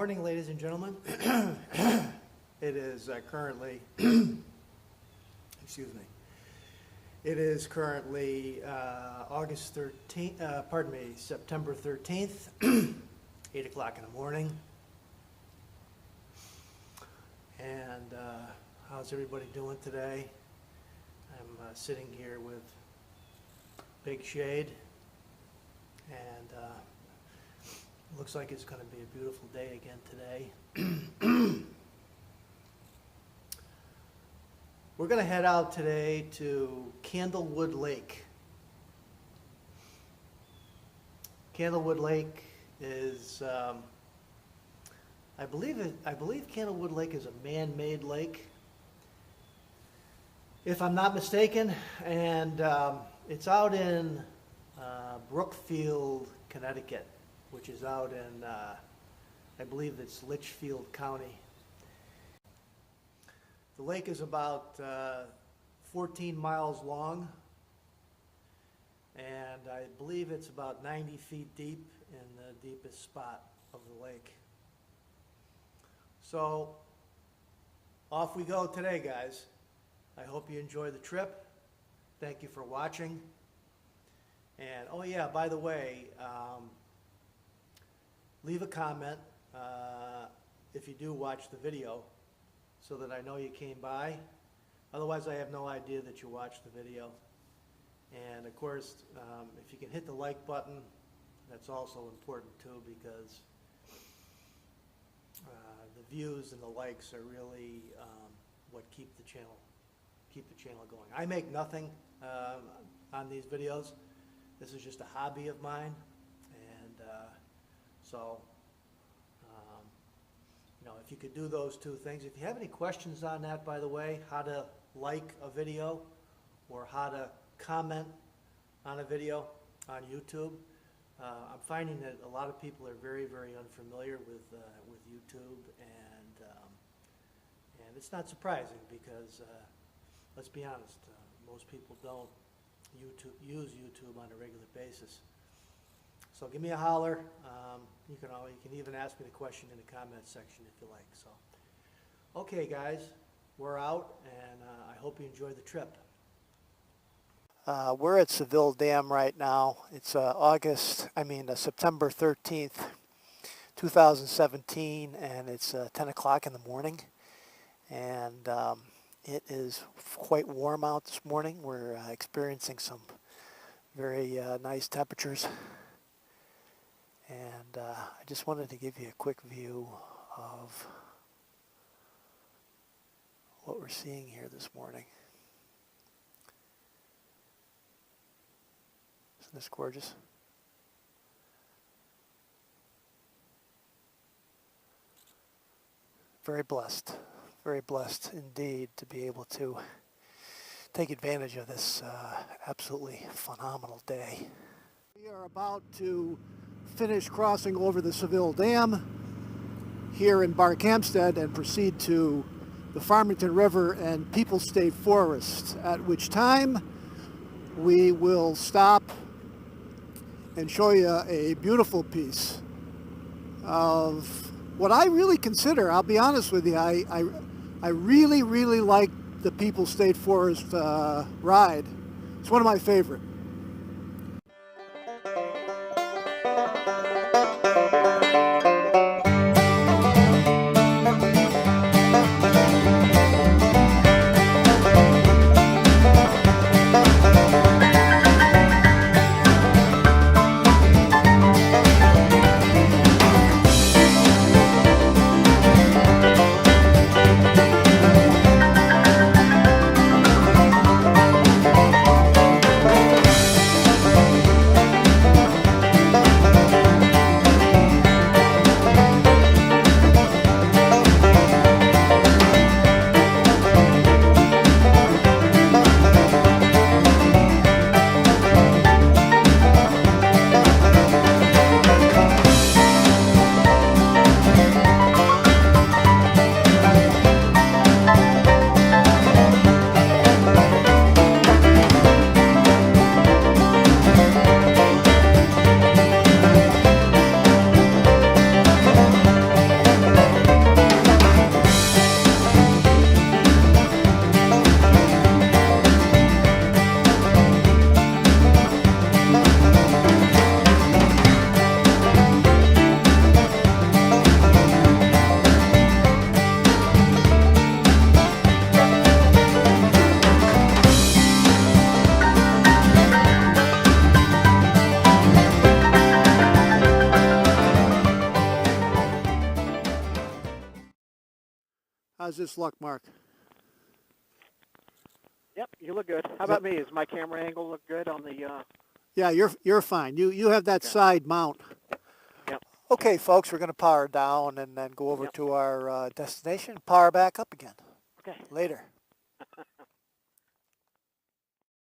morning, ladies and gentlemen. It is currently, excuse me, it is currently August 13th, September 13th, 8 o'clock in the morning. And how's everybody doing today? I'm sitting here with Big Shade, and looks like it's going to be a beautiful day again today. We're going to head out today to Candlewood Lake. Candlewood Lake is, I believe Candlewood Lake is a man-made lake, if I'm not mistaken, and it's out in Brookfield, Connecticut, which is out in, I believe it's Litchfield County. The lake is about 14 miles long, and I believe it's about 90 feet deep in the deepest spot of the lake. So, off we go today, guys. I hope you enjoy the trip. Thank you for watching. And, oh yeah, by the way, leave a comment if you do watch the video, so that I know you came by. Otherwise, I have no idea that you watched the video. And of course, if you can hit the like button, that's also important too, because the views and the likes are really what keep the channel going. I make nothing on these videos. This is just a hobby of mine, and so. You know, if you could do those two things. If you have any questions on that, by the way, how to like a video or how to comment on a video on YouTube, I'm finding that a lot of people are very, very unfamiliar with YouTube, and it's not surprising because, let's be honest, most people don't use YouTube on a regular basis. So give me a holler. You can even ask me the question in the comment section if you like. So, okay, guys, we're out, and I hope you enjoy the trip. We're at Seville Dam right now. It's September 13th, 2017, and it's 10 o'clock in the morning. And it is quite warm out this morning. We're experiencing some very nice temperatures. And I just wanted to give you a quick view of what we're seeing here this morning. Isn't this gorgeous? Very blessed indeed to be able to take advantage of this absolutely phenomenal day. We are about to finish crossing over the Seville Dam here in Barkhamsted and proceed to the Farmington River and People State Forest, at which time we will stop and show you a beautiful piece of what I really consider, I'll be honest with you, I really, really like the People State Forest ride. It's one of my favorite. How's this look, Mark? Yep, you look good. How about me? Does my camera angle look good on the... Yeah, you're fine. You have that side mount. Yep. Okay, folks, we're going to power down and then go over Yep. to our destination, power back up again. Okay. Later.